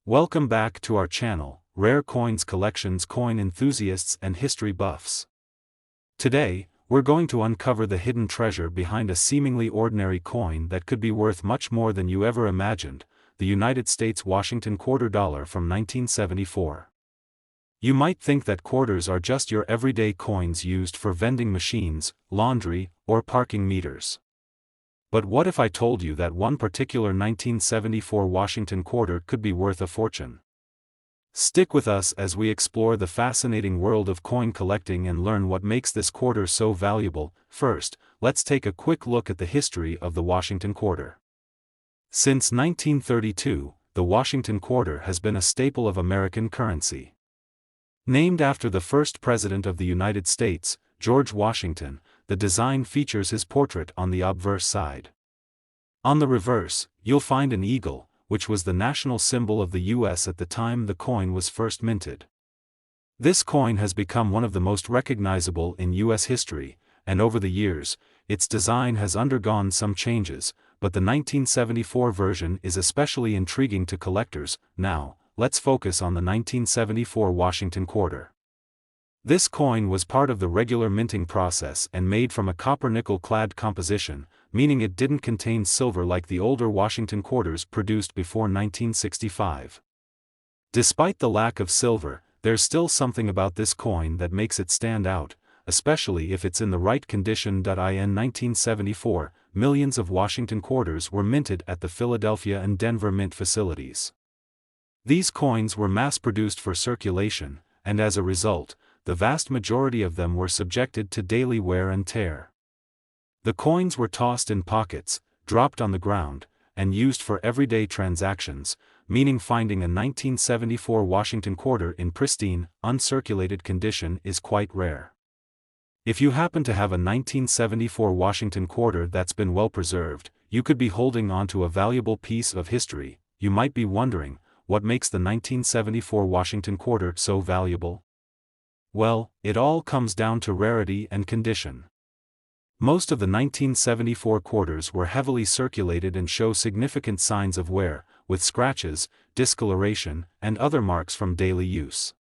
Welcome back to our channel, Rare Coins Collections coin enthusiasts and history buffs. Today, we're going to uncover the hidden treasure behind a seemingly ordinary coin that could be worth much more than you ever imagined, the United States Washington quarter dollar from 1974. You might think that quarters are just your everyday coins used for vending machines, laundry, or parking meters. But what if I told you that one particular 1974 Washington quarter could be worth a fortune? Stick with us as we explore the fascinating world of coin collecting and learn what makes this quarter so valuable. First, let's take a quick look at the history of the Washington quarter. Since 1932, the Washington quarter has been a staple of American currency. Named after the first President of the United States, George Washington, the design features his portrait on the obverse side. On the reverse, you'll find an eagle, which was the national symbol of the U.S. at the time the coin was first minted. This coin has become one of the most recognizable in U.S. history, and over the years, its design has undergone some changes, but the 1974 version is especially intriguing to collectors. Now, let's focus on the 1974 Washington quarter. This coin was part of the regular minting process and made from a copper-nickel clad composition, meaning it didn't contain silver like the older Washington quarters produced before 1965. Despite the lack of silver, there's still something about this coin that makes it stand out, especially if it's in the right condition. In 1974, millions of Washington quarters were minted at the Philadelphia and Denver mint facilities. These coins were mass-produced for circulation, and as a result, the vast majority of them were subjected to daily wear and tear. The coins were tossed in pockets, dropped on the ground, and used for everyday transactions, meaning finding a 1974 Washington quarter in pristine, uncirculated condition is quite rare. If you happen to have a 1974 Washington quarter that's been well preserved, you could be holding onto a valuable piece of history. You might be wondering, what makes the 1974 Washington quarter so valuable? Well, it all comes down to rarity and condition. Most of the 1974 quarters were heavily circulated and show significant signs of wear, with scratches, discoloration, and other marks from daily use.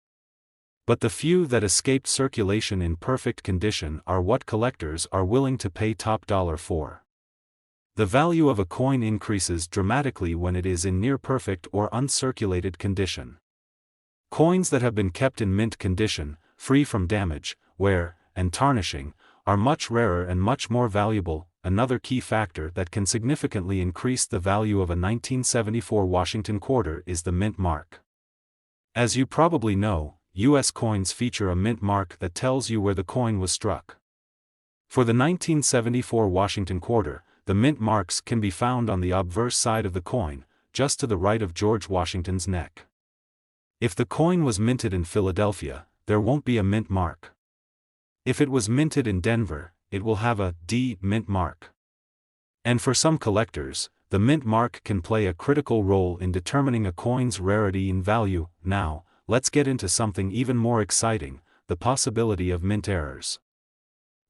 But the few that escaped circulation in perfect condition are what collectors are willing to pay top dollar for. The value of a coin increases dramatically when it is in near perfect or uncirculated condition. Coins that have been kept in mint condition, free from damage, wear, and tarnishing, are much rarer and much more valuable. Another key factor that can significantly increase the value of a 1974 Washington quarter is the mint mark. As you probably know, U.S. coins feature a mint mark that tells you where the coin was struck. For the 1974 Washington quarter, the mint marks can be found on the obverse side of the coin, just to the right of George Washington's neck. If the coin was minted in Philadelphia, there won't be a mint mark. If it was minted in Denver, it will have a D mint mark. And for some collectors, the mint mark can play a critical role in determining a coin's rarity and value. Now, let's get into something even more exciting, the possibility of mint errors.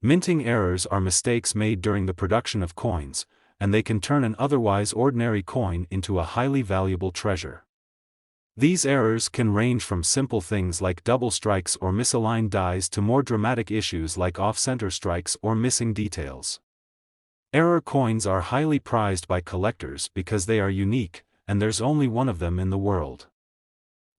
Minting errors are mistakes made during the production of coins, and they can turn an otherwise ordinary coin into a highly valuable treasure. These errors can range from simple things like double strikes or misaligned dies to more dramatic issues like off-center strikes or missing details. Error coins are highly prized by collectors because they are unique, and there's only one of them in the world.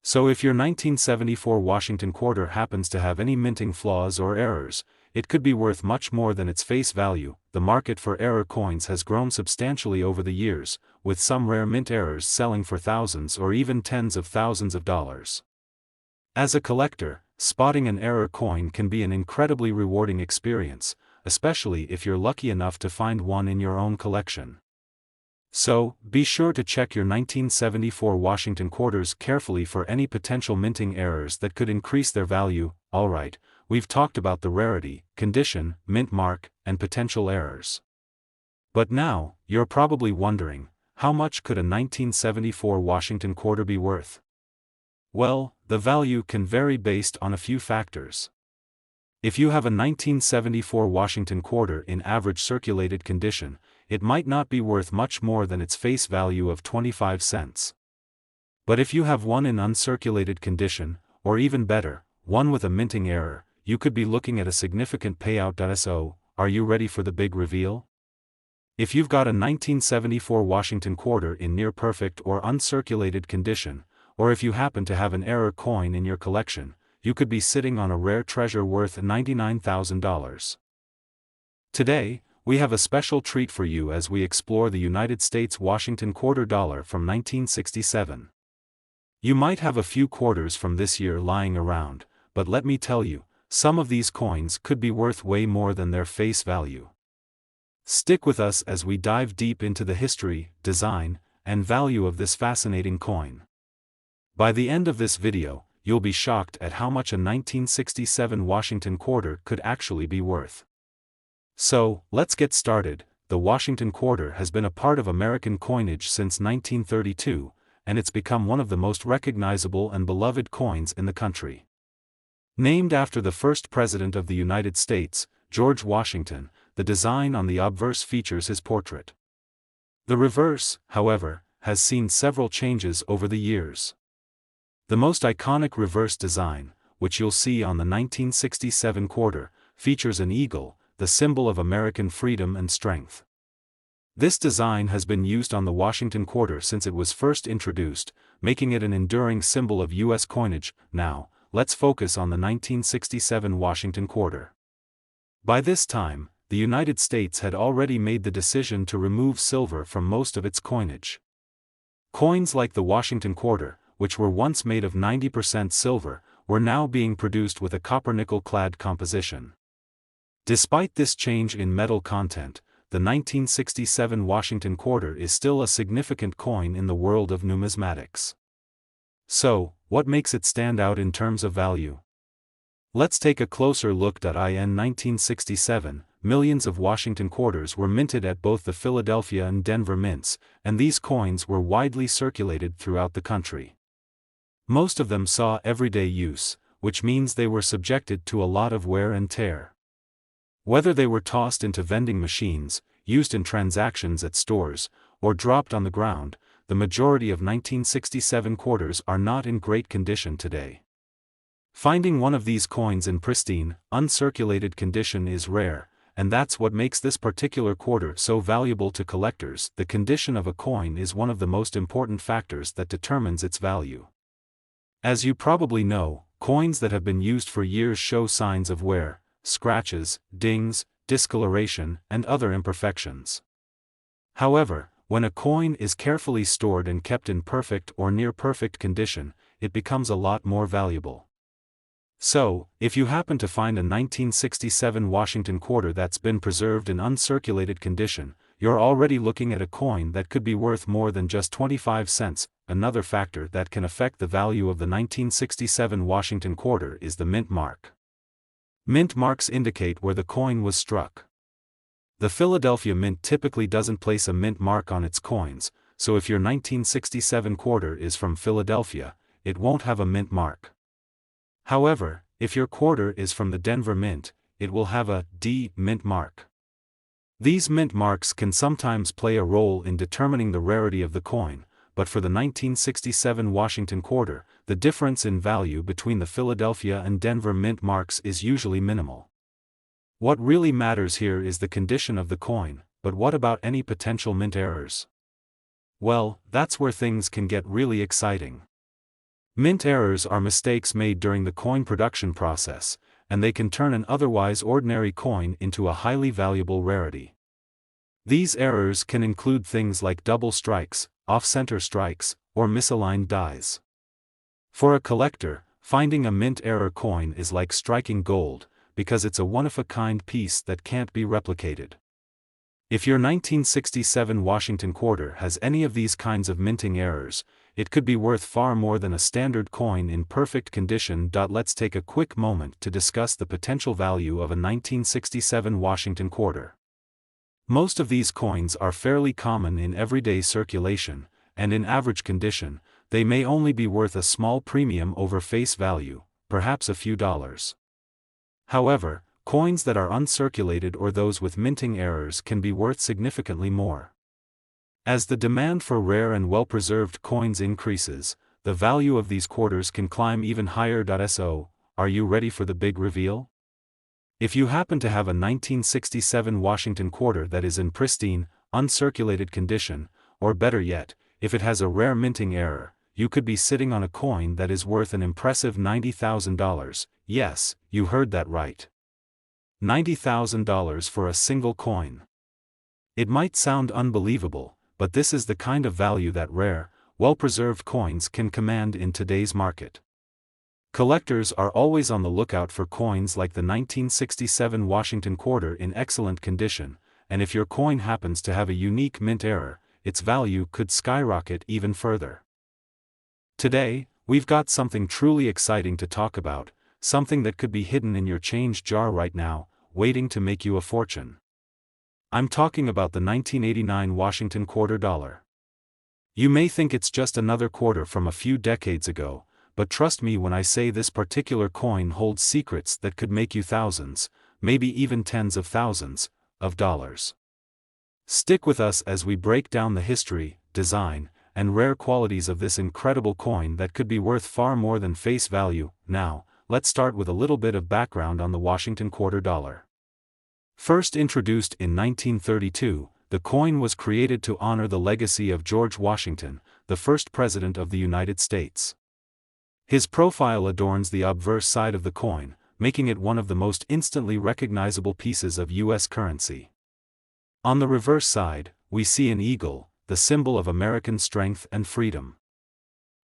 So if your 1974 Washington quarter happens to have any minting flaws or errors, it could be worth much more than its face value. The market for error coins has grown substantially over the years, with some rare mint errors selling for thousands or even tens of thousands of dollars. As a collector, spotting an error coin can be an incredibly rewarding experience, especially if you're lucky enough to find one in your own collection. So, be sure to check your 1974 Washington quarters carefully for any potential minting errors that could increase their value. Alright, we've talked about the rarity, condition, mint mark, and potential errors. But now, you're probably wondering, how much could a 1974 Washington quarter be worth? Well, the value can vary based on a few factors. If you have a 1974 Washington quarter in average circulated condition, it might not be worth much more than its face value of 25 cents. But if you have one in uncirculated condition, or even better, one with a minting error, you could be looking at a significant payout. So, are you ready for the big reveal? If you've got a 1974 Washington quarter in near-perfect or uncirculated condition, or if you happen to have an error coin in your collection, you could be sitting on a rare treasure worth $99,000. Today, we have a special treat for you as we explore the United States Washington quarter dollar from 1967. You might have a few quarters from this year lying around, but let me tell you, some of these coins could be worth way more than their face value. Stick with us as we dive deep into the history, design, and value of this fascinating coin. By the end of this video, you'll be shocked at how much a 1967 Washington quarter could actually be worth. So, let's get started. The Washington quarter has been a part of American coinage since 1932, and it's become one of the most recognizable and beloved coins in the country. Named after the first President of the United States, George Washington, the design on the obverse features his portrait. The reverse, however, has seen several changes over the years. The most iconic reverse design, which you'll see on the 1967 quarter, features an eagle, the symbol of American freedom and strength. This design has been used on the Washington quarter since it was first introduced, making it an enduring symbol of U.S. coinage. Now, let's focus on the 1967 Washington quarter. By this time, the United States had already made the decision to remove silver from most of its coinage. Coins like the Washington quarter, which were once made of 90% silver, were now being produced with a copper-nickel-clad composition. Despite this change in metal content, the 1967 Washington quarter is still a significant coin in the world of numismatics. So, what makes it stand out in terms of value? Let's take a closer look. In 1967, millions of Washington quarters were minted at both the Philadelphia and Denver mints, and these coins were widely circulated throughout the country. Most of them saw everyday use, which means they were subjected to a lot of wear and tear. Whether they were tossed into vending machines, used in transactions at stores, or dropped on the ground, the majority of 1967 quarters are not in great condition today. Finding one of these coins in pristine, uncirculated condition is rare, and that's what makes this particular quarter so valuable to collectors. The condition of a coin is one of the most important factors that determines its value. As you probably know, coins that have been used for years show signs of wear, scratches, dings, discoloration, and other imperfections. However, when a coin is carefully stored and kept in perfect or near-perfect condition, it becomes a lot more valuable. So, if you happen to find a 1967 Washington quarter that's been preserved in uncirculated condition, you're already looking at a coin that could be worth more than just 25 cents. Another factor that can affect the value of the 1967 Washington quarter is the mint mark. Mint marks indicate where the coin was struck. The Philadelphia Mint typically doesn't place a mint mark on its coins, so if your 1967 quarter is from Philadelphia, it won't have a mint mark. However, if your quarter is from the Denver Mint, it will have a D mint mark. These mint marks can sometimes play a role in determining the rarity of the coin, but for the 1967 Washington quarter, the difference in value between the Philadelphia and Denver mint marks is usually minimal. What really matters here is the condition of the coin, but what about any potential mint errors? Well, that's where things can get really exciting. Mint errors are mistakes made during the coin production process, and they can turn an otherwise ordinary coin into a highly valuable rarity. These errors can include things like double strikes, off-center strikes, or misaligned dies. For a collector, finding a mint error coin is like striking gold, because it's a one-of-a-kind piece that can't be replicated. If your 1967 Washington quarter has any of these kinds of minting errors, it could be worth far more than a standard coin in perfect condition. Let's take a quick moment to discuss the potential value of a 1967 Washington quarter. Most of these coins are fairly common in everyday circulation, and in average condition, they may only be worth a small premium over face value, perhaps a few dollars. However, coins that are uncirculated or those with minting errors can be worth significantly more. As the demand for rare and well-preserved coins increases, the value of these quarters can climb even higher. So, are you ready for the big reveal? If you happen to have a 1967 Washington quarter that is in pristine, uncirculated condition, or better yet, if it has a rare minting error, you could be sitting on a coin that is worth an impressive $90,000. Yes, you heard that right. $90,000 for a single coin. It might sound unbelievable, but this is the kind of value that rare, well-preserved coins can command in today's market. Collectors are always on the lookout for coins like the 1967 Washington quarter in excellent condition, and if your coin happens to have a unique mint error, its value could skyrocket even further. Today, we've got something truly exciting to talk about, something that could be hidden in your change jar right now, waiting to make you a fortune. I'm talking about the 1989 Washington quarter dollar. You may think it's just another quarter from a few decades ago, but trust me when I say this particular coin holds secrets that could make you thousands, maybe even tens of thousands, of dollars. Stick with us as we break down the history, design, and rare qualities of this incredible coin that could be worth far more than face value. Now, let's start with a little bit of background on the Washington quarter dollar. First introduced in 1932, the coin was created to honor the legacy of George Washington, the first president of the United States. His profile adorns the obverse side of the coin, making it one of the most instantly recognizable pieces of U.S. currency. On the reverse side, we see an eagle, the symbol of American strength and freedom.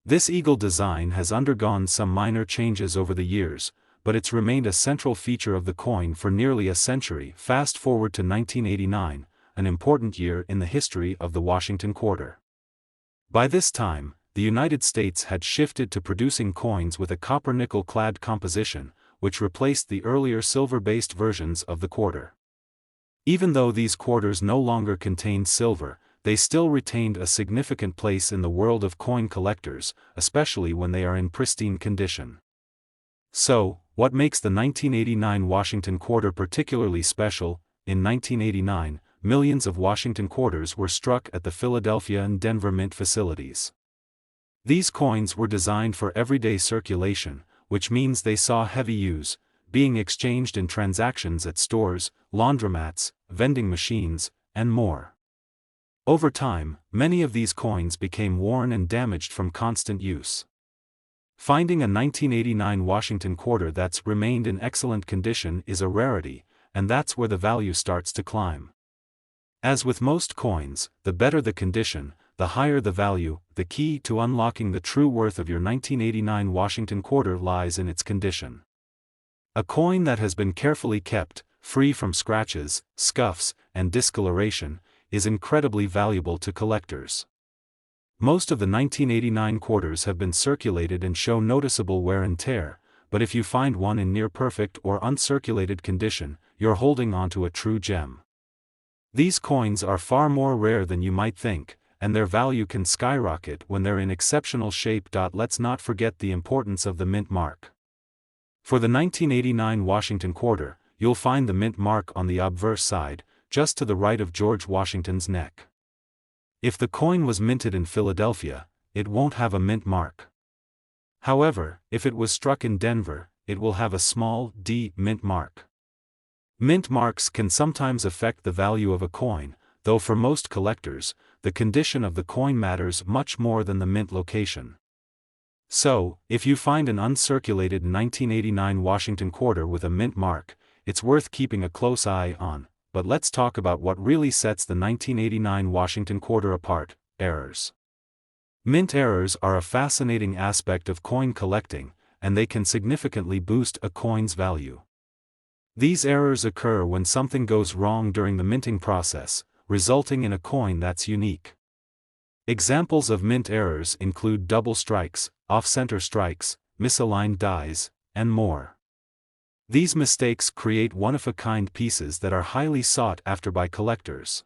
This eagle design has undergone some minor changes over the years, but it's remained a central feature of the coin for nearly a century. Fast forward to 1989, an important year in the history of the Washington quarter. By this time, the United States had shifted to producing coins with a copper-nickel clad composition, which replaced the earlier silver-based versions of the quarter. Even though these quarters no longer contained silver, they still retained a significant place in the world of coin collectors, especially when they are in pristine condition. So, what makes the 1989 Washington quarter particularly special? In 1989, millions of Washington quarters were struck at the Philadelphia and Denver mint facilities. These coins were designed for everyday circulation, which means they saw heavy use, being exchanged in transactions at stores, laundromats, vending machines, and more. Over time, many of these coins became worn and damaged from constant use. Finding a 1989 Washington quarter that's remained in excellent condition is a rarity, and that's where the value starts to climb. As with most coins, the better the condition, the higher the value. The key to unlocking the true worth of your 1989 Washington quarter lies in its condition. A coin that has been carefully kept, free from scratches, scuffs, and discoloration, is incredibly valuable to collectors. Most of the 1989 quarters have been circulated and show noticeable wear and tear, but if you find one in near-perfect or uncirculated condition, you're holding onto a true gem. These coins are far more rare than you might think, and their value can skyrocket when they're in exceptional shape. Let's not forget the importance of the mint mark. For the 1989 Washington quarter, you'll find the mint mark on the obverse side, just to the right of George Washington's neck. If the coin was minted in Philadelphia, it won't have a mint mark. However, if it was struck in Denver, it will have a small D mint mark. Mint marks can sometimes affect the value of a coin, though for most collectors, the condition of the coin matters much more than the mint location. So, if you find an uncirculated 1989 Washington quarter with a mint mark, it's worth keeping a close eye on. But let's talk about what really sets the 1989 Washington quarter apart: errors. Mint errors are a fascinating aspect of coin collecting, and they can significantly boost a coin's value. These errors occur when something goes wrong during the minting process, resulting in a coin that's unique. Examples of mint errors include double strikes, off-center strikes, misaligned dies, and more. These mistakes create one-of-a-kind pieces that are highly sought after by collectors.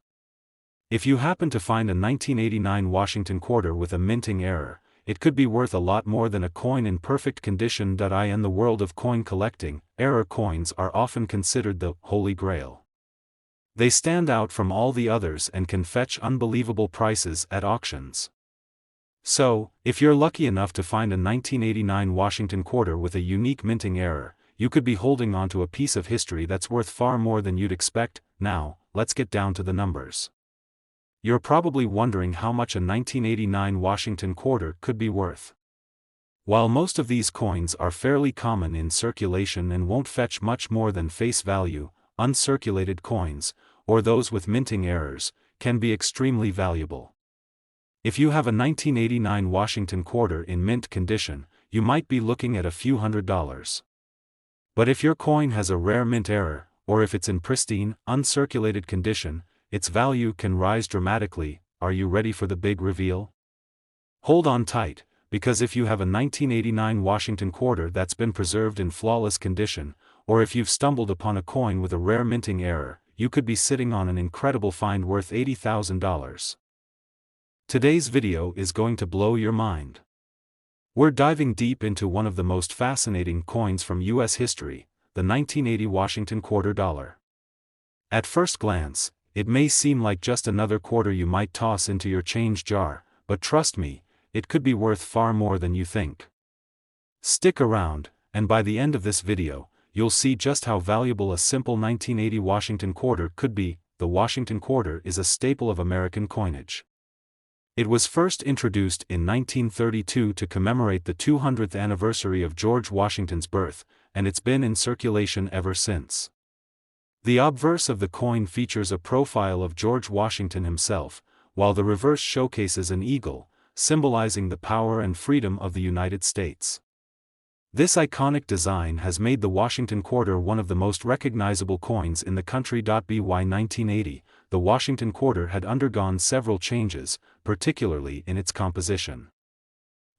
If you happen to find a 1989 Washington quarter with a minting error, it could be worth a lot more than a coin in perfect condition. In the world of coin collecting, error coins are often considered the Holy Grail. They stand out from all the others and can fetch unbelievable prices at auctions. So, if you're lucky enough to find a 1989 Washington quarter with a unique minting error, you could be holding onto a piece of history that's worth far more than you'd expect. Now, let's get down to the numbers. You're probably wondering how much a 1989 Washington quarter could be worth. While most of these coins are fairly common in circulation and won't fetch much more than face value, uncirculated coins, or those with minting errors, can be extremely valuable. If you have a 1989 Washington quarter in mint condition, you might be looking at a few $100s. But if your coin has a rare mint error, or if it's in pristine, uncirculated condition, its value can rise dramatically. Are you ready for the big reveal? Hold on tight, because if you have a 1989 Washington quarter that's been preserved in flawless condition, or if you've stumbled upon a coin with a rare minting error, you could be sitting on an incredible find worth $80,000. Today's video is going to blow your mind. We're diving deep into one of the most fascinating coins from US history, the 1980 Washington quarter dollar. At first glance, it may seem like just another quarter you might toss into your change jar, but trust me, it could be worth far more than you think. Stick around, and by the end of this video, you'll see just how valuable a simple 1980 Washington quarter could be. The Washington quarter is a staple of American coinage. It was first introduced in 1932 to commemorate the 200th anniversary of George Washington's birth, and it's been in circulation ever since. The obverse of the coin features a profile of George Washington himself, while the reverse showcases an eagle, symbolizing the power and freedom of the United States. This iconic design has made the Washington quarter one of the most recognizable coins in the country. By 1980, the Washington quarter had undergone several changes, particularly in its composition.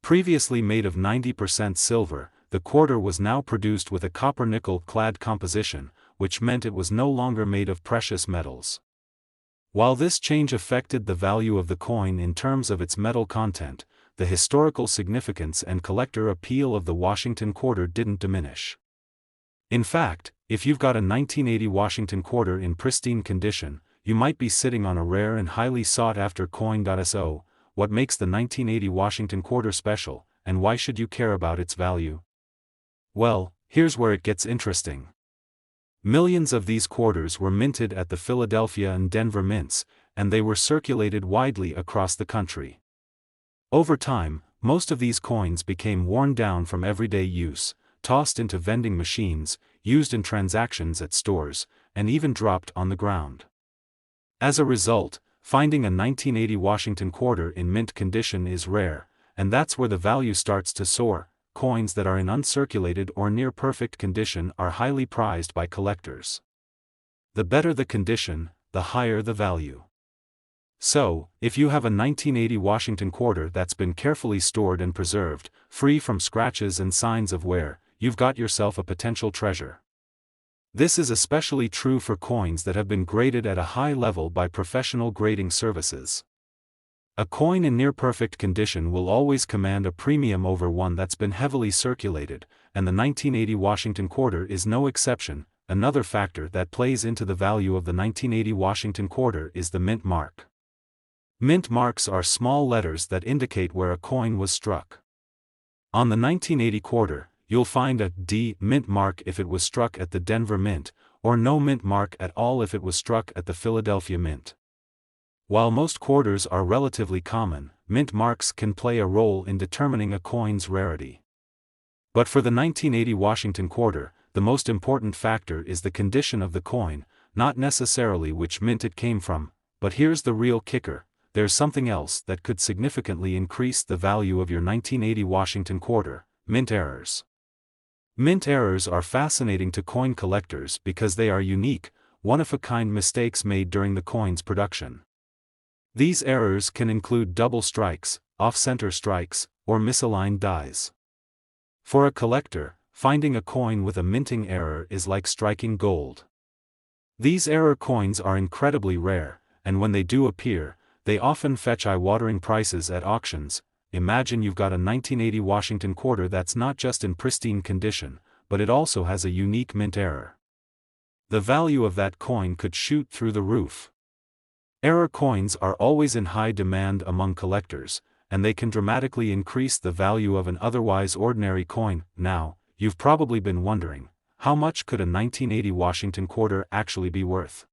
Previously made of 90% silver, the quarter was now produced with a copper-nickel clad composition, which meant it was no longer made of precious metals. While this change affected the value of the coin in terms of its metal content, the historical significance and collector appeal of the Washington quarter didn't diminish. In fact, if you've got a 1980 Washington quarter in pristine condition, you might be sitting on a rare and highly sought-after coin. So, what makes the 1980 Washington quarter special, and why should you care about its value? Well, here's where it gets interesting. Millions of these quarters were minted at the Philadelphia and Denver mints, and they were circulated widely across the country. Over time, most of these coins became worn down from everyday use, tossed into vending machines, used in transactions at stores, and even dropped on the ground. As a result, finding a 1980 Washington quarter in mint condition is rare, and that's where the value starts to soar. Coins that are in uncirculated or near perfect condition are highly prized by collectors. The better the condition, the higher the value. So, if you have a 1980 Washington quarter that's been carefully stored and preserved, free from scratches and signs of wear, you've got yourself a potential treasure. This is especially true for coins that have been graded at a high level by professional grading services. A coin in near-perfect condition will always command a premium over one that's been heavily circulated, and the 1980 Washington quarter is no exception. Another factor that plays into the value of the 1980 Washington quarter is the mint mark. Mint marks are small letters that indicate where a coin was struck. On the 1980 quarter, you'll find a D mint mark if it was struck at the Denver Mint, or no mint mark at all if it was struck at the Philadelphia Mint. While most quarters are relatively common, mint marks can play a role in determining a coin's rarity. But for the 1980 Washington quarter, the most important factor is the condition of the coin, not necessarily which mint it came from. But here's the real kicker: there's something else that could significantly increase the value of your 1980 Washington quarter: mint errors. Mint errors are fascinating to coin collectors because they are unique, one-of-a-kind mistakes made during the coin's production. These errors can include double strikes, off-center strikes, or misaligned dies. For a collector, finding a coin with a minting error is like striking gold. These error coins are incredibly rare, and when they do appear, they often fetch eye-watering prices at auctions. Imagine you've got a 1980 Washington quarter that's not just in pristine condition, but it also has a unique mint error. The value of that coin could shoot through the roof. Error coins are always in high demand among collectors, and they can dramatically increase the value of an otherwise ordinary coin. Now, you've probably been wondering, how much could a 1980 Washington quarter actually be worth?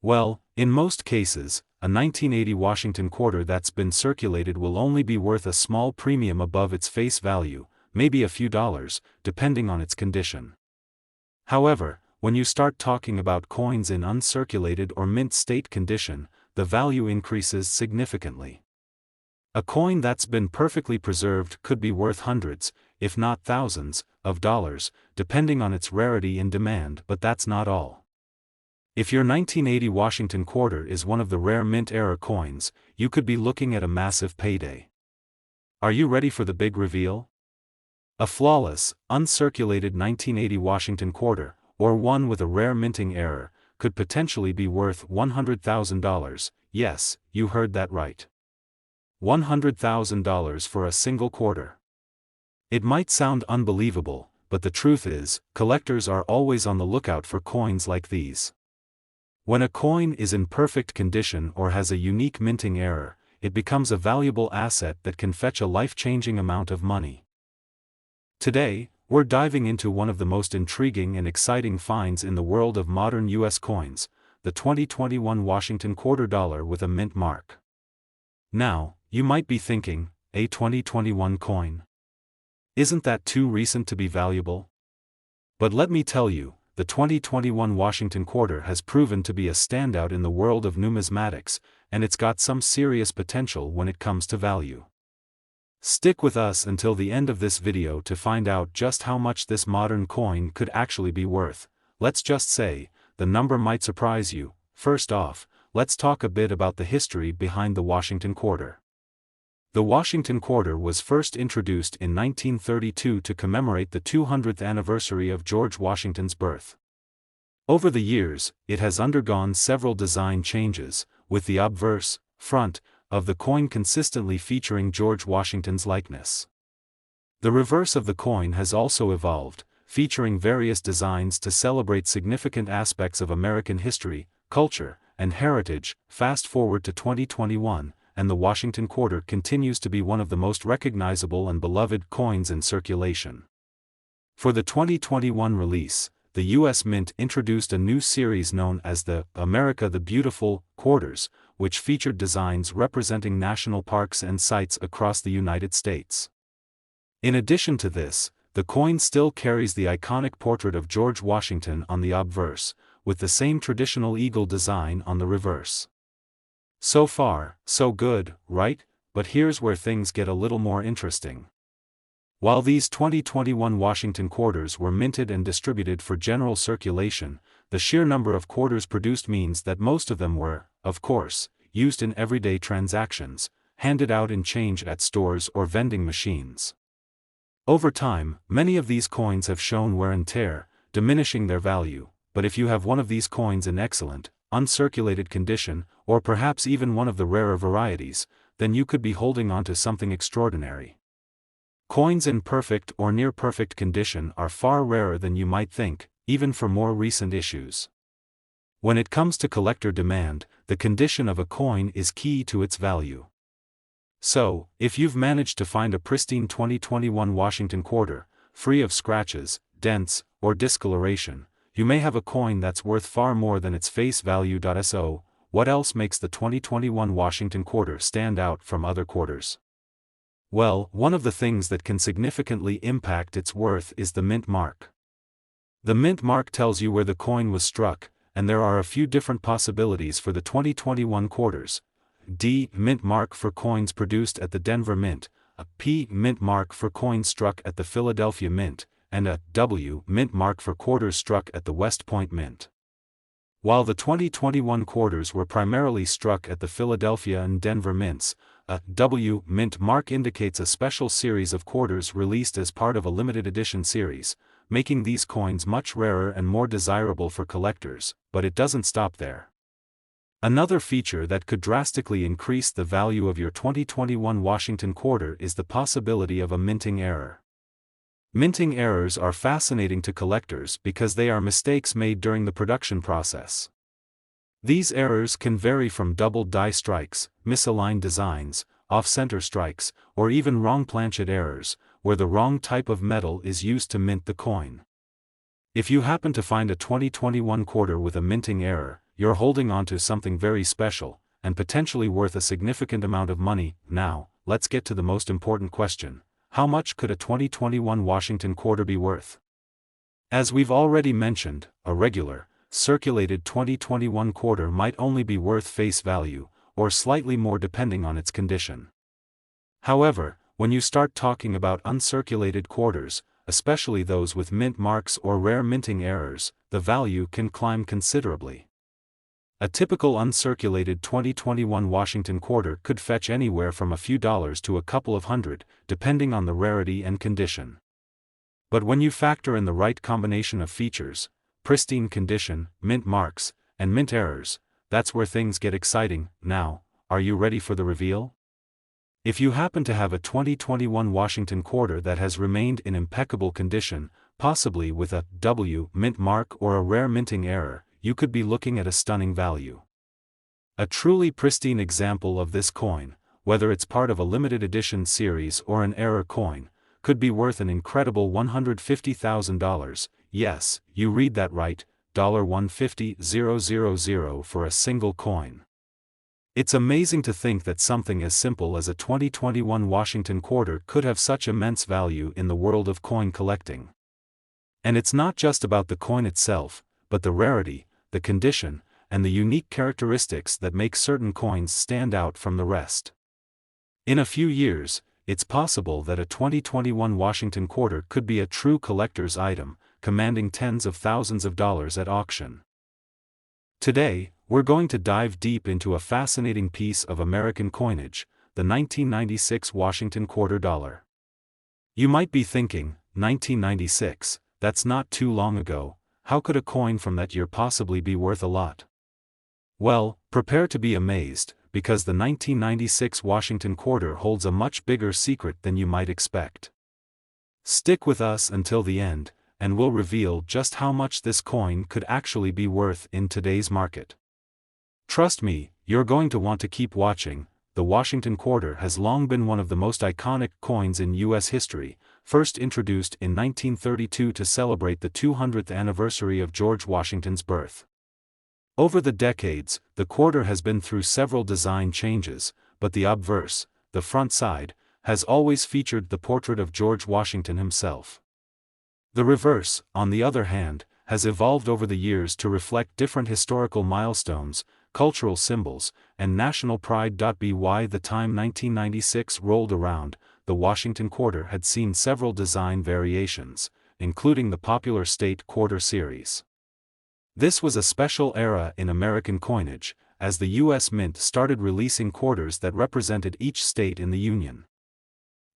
Well, in most cases, a 1980 Washington quarter that's been circulated will only be worth a small premium above its face value, maybe a few dollars, depending on its condition. However, when you start talking about coins in uncirculated or mint state condition, the value increases significantly. A coin that's been perfectly preserved could be worth hundreds, if not thousands, of dollars, depending on its rarity and demand. But that's not all. If your 1980 Washington quarter is one of the rare mint-era coins, you could be looking at a massive payday. Are you ready for the big reveal? A flawless, uncirculated 1980 Washington quarter, or one with a rare minting error, could potentially be worth $100,000. Yes, you heard that right. $100,000 for a single quarter. It might sound unbelievable, but the truth is, collectors are always on the lookout for coins like these. When a coin is in perfect condition or has a unique minting error, it becomes a valuable asset that can fetch a life-changing amount of money. Today, we're diving into one of the most intriguing and exciting finds in the world of modern U.S. coins, the 2021 Washington quarter dollar with a mint mark. Now, you might be thinking, a 2021 coin? Isn't that too recent to be valuable? But let me tell you, the 2021 Washington quarter has proven to be a standout in the world of numismatics, and it's got some serious potential when it comes to value. Stick with us until the end of this video to find out just how much this modern coin could actually be worth. Let's just say, the number might surprise you. First off, let's talk a bit about the history behind the Washington quarter. The Washington quarter was first introduced in 1932 to commemorate the 200th anniversary of George Washington's birth. Over the years, it has undergone several design changes, with the obverse, front, of the coin consistently featuring George Washington's likeness. The reverse of the coin has also evolved, featuring various designs to celebrate significant aspects of American history, culture, and heritage. Fast forward to 2021, and the Washington quarter continues to be one of the most recognizable and beloved coins in circulation. For the 2021 release, the U.S. Mint introduced a new series known as the America the Beautiful quarters, which featured designs representing national parks and sites across the United States. In addition to this, the coin still carries the iconic portrait of George Washington on the obverse, with the same traditional eagle design on the reverse. So far, so good, right? But here's where things get a little more interesting. While these 2021 Washington quarters were minted and distributed for general circulation, the sheer number of quarters produced means that most of them were, of course, used in everyday transactions, handed out in change at stores or vending machines. Over time, many of these coins have shown wear and tear, diminishing their value, but if you have one of these coins in excellent, uncirculated condition, or perhaps even one of the rarer varieties, then you could be holding on to something extraordinary. Coins in perfect or near-perfect condition are far rarer than you might think, even for more recent issues. When it comes to collector demand, the condition of a coin is key to its value. So, if you've managed to find a pristine 2021 Washington quarter, free of scratches, dents, or discoloration, you may have a coin that's worth far more than its face value. So, what else makes the 2021 Washington quarter stand out from other quarters? Well, one of the things that can significantly impact its worth is the mint mark. The mint mark tells you where the coin was struck, and there are a few different possibilities for the 2021 quarters. D. Mint mark for coins produced at the Denver Mint, a P. Mint mark for coins struck at the Philadelphia Mint, and a W. Mint mark for quarters struck at the West Point Mint. While the 2021 quarters were primarily struck at the Philadelphia and Denver Mints, a W. Mint mark indicates a special series of quarters released as part of a limited edition series, making these coins much rarer and more desirable for collectors. But it doesn't stop there. Another feature that could drastically increase the value of your 2021 Washington quarter is the possibility of a minting error. Minting errors are fascinating to collectors because they are mistakes made during the production process. These errors can vary from double die strikes, misaligned designs, off-center strikes, or even wrong planchet errors, where the wrong type of metal is used to mint the coin. If you happen to find a 2021 quarter with a minting error, you're holding onto something very special, and potentially worth a significant amount of money. Now, let's get to the most important question. How much could a 2021 Washington quarter be worth? As we've already mentioned, a regular, circulated 2021 quarter might only be worth face value, or slightly more depending on its condition. However, when you start talking about uncirculated quarters, especially those with mint marks or rare minting errors, the value can climb considerably. A typical uncirculated 2021 Washington quarter could fetch anywhere from a few dollars to a couple of hundred, depending on the rarity and condition. But when you factor in the right combination of features, pristine condition, mint marks, and mint errors, that's where things get exciting. Now, are you ready for the reveal? If you happen to have a 2021 Washington quarter that has remained in impeccable condition, possibly with a W mint mark or a rare minting error, you could be looking at a stunning value. A truly pristine example of this coin, whether it's part of a limited edition series or an error coin, could be worth an incredible $150,000. Yes, you read that right, $150,000 for a single coin. It's amazing to think that something as simple as a 2021 Washington quarter could have such immense value in the world of coin collecting. And it's not just about the coin itself, but the rarity, the condition, and the unique characteristics that make certain coins stand out from the rest. In a few years, it's possible that a 2021 Washington quarter could be a true collector's item, commanding tens of thousands of dollars at auction. Today, we're going to dive deep into a fascinating piece of American coinage, the 1996 Washington quarter dollar. You might be thinking, 1996, that's not too long ago. How could a coin from that year possibly be worth a lot? Well, prepare to be amazed, because the 1996 Washington quarter holds a much bigger secret than you might expect. Stick with us until the end, and we'll reveal just how much this coin could actually be worth in today's market. Trust me, you're going to want to keep watching. The Washington quarter has long been one of the most iconic coins in U.S. history, first introduced in 1932 to celebrate the 200th anniversary of George Washington's birth. Over the decades, the quarter has been through several design changes, but the obverse, the front side, has always featured the portrait of George Washington himself. The reverse, on the other hand, has evolved over the years to reflect different historical milestones, cultural symbols, and national pride. By the time 1996 rolled around, the Washington quarter had seen several design variations, including the popular State Quarter series. This was a special era in American coinage, as the U.S. Mint started releasing quarters that represented each state in the Union.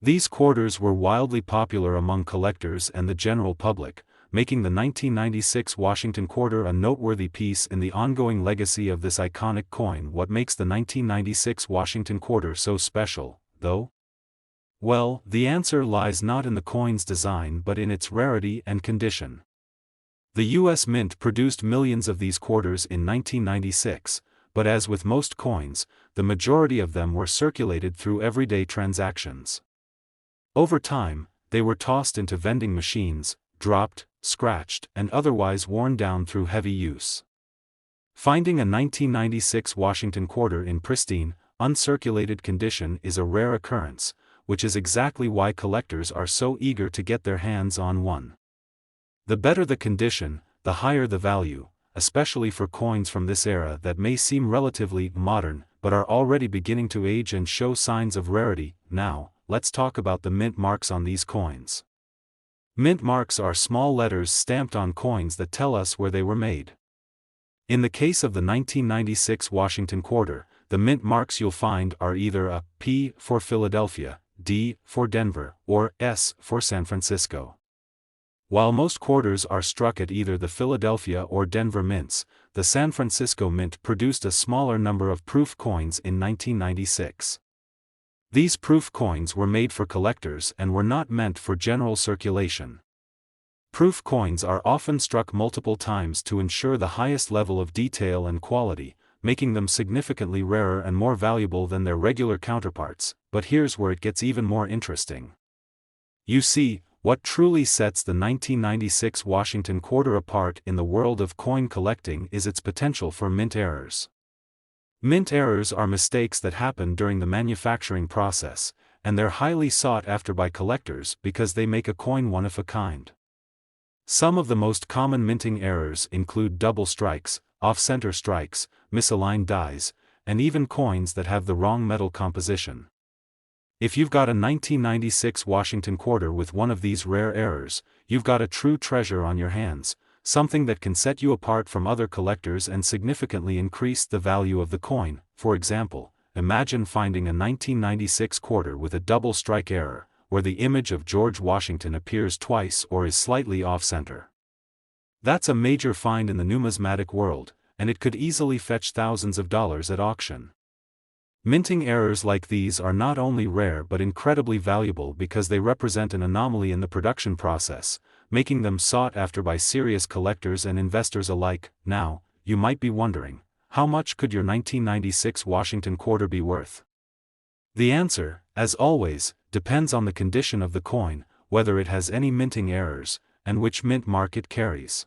These quarters were wildly popular among collectors and the general public, making the 1996 Washington quarter a noteworthy piece in the ongoing legacy of this iconic coin. What makes the 1996 Washington quarter so special, though? Well, the answer lies not in the coin's design but in its rarity and condition. The U.S. Mint produced millions of these quarters in 1996, but as with most coins, the majority of them were circulated through everyday transactions. Over time, they were tossed into vending machines, dropped, scratched, and otherwise worn down through heavy use. Finding a 1996 Washington quarter in pristine, uncirculated condition is a rare occurrence, which is exactly why collectors are so eager to get their hands on one. The better the condition, the higher the value, especially for coins from this era that may seem relatively modern, but are already beginning to age and show signs of rarity. Now, let's talk about the mint marks on these coins. Mint marks are small letters stamped on coins that tell us where they were made. In the case of the 1996 Washington quarter, the mint marks you'll find are either a P for Philadelphia, D for Denver, or S for San Francisco. While most quarters are struck at either the Philadelphia or Denver mints, the San Francisco Mint produced a smaller number of proof coins in 1996. These proof coins were made for collectors and were not meant for general circulation. Proof coins are often struck multiple times to ensure the highest level of detail and quality, making them significantly rarer and more valuable than their regular counterparts. But here's where it gets even more interesting. You see, what truly sets the 1996 Washington quarter apart in the world of coin collecting is its potential for mint errors. Mint errors are mistakes that happen during the manufacturing process, and they're highly sought after by collectors because they make a coin one of a kind. Some of the most common minting errors include double strikes, off-center strikes, misaligned dies, and even coins that have the wrong metal composition. If you've got a 1996 Washington quarter with one of these rare errors, you've got a true treasure on your hands, something that can set you apart from other collectors and significantly increase the value of the coin. For example, imagine finding a 1996 quarter with a double strike error, where the image of George Washington appears twice or is slightly off-center. That's a major find in the numismatic world, and it could easily fetch thousands of dollars at auction. Minting errors like these are not only rare but incredibly valuable because they represent an anomaly in the production process, making them sought after by serious collectors and investors alike. Now, you might be wondering, how much could your 1996 Washington quarter be worth? The answer, as always, depends on the condition of the coin, whether it has any minting errors, and which mint mark it carries.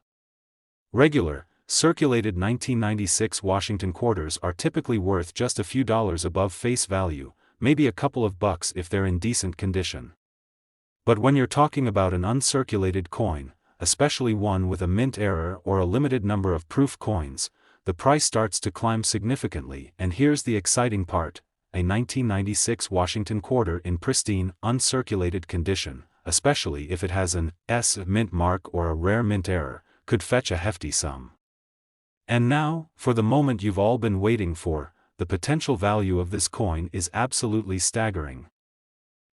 Regular, circulated 1996 Washington quarters are typically worth just a few dollars above face value, maybe a couple of bucks if they're in decent condition. But when you're talking about an uncirculated coin, especially one with a mint error or a limited number of proof coins, the price starts to climb significantly. And here's the exciting part: a 1996 Washington quarter in pristine, uncirculated condition, especially if it has an S mint mark or a rare mint error, could fetch a hefty sum. And now, for the moment you've all been waiting for, the potential value of this coin is absolutely staggering.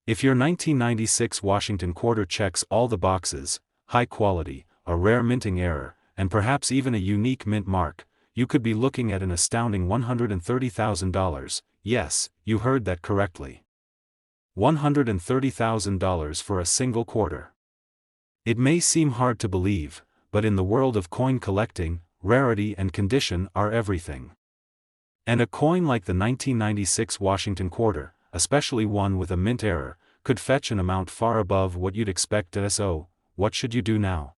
If your 1996 Washington quarter checks all the boxes, high quality, a rare minting error, and perhaps even a unique mint mark, you could be looking at an astounding $130,000, yes, you heard that correctly. $130,000 for a single quarter. It may seem hard to believe, but in the world of coin collecting, rarity and condition are everything. And a coin like the 1996 Washington quarter, especially one with a mint error, could fetch an amount far above what you'd expect. So, what should you do now?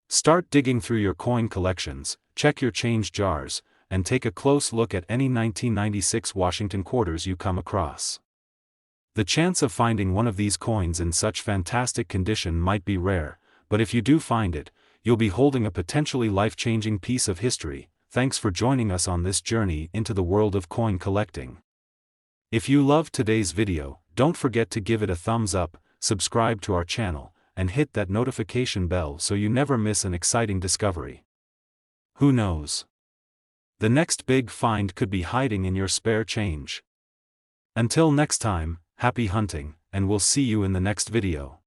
Start digging through your coin collections, check your change jars, and take a close look at any 1996 Washington quarters you come across. The chance of finding one of these coins in such fantastic condition might be rare, but if you do find it, you'll be holding a potentially life-changing piece of history. Thanks for joining us on this journey into the world of coin collecting. If you loved today's video, don't forget to give it a thumbs up, subscribe to our channel, and hit that notification bell so you never miss an exciting discovery. Who knows? The next big find could be hiding in your spare change. Until next time, happy hunting, and we'll see you in the next video.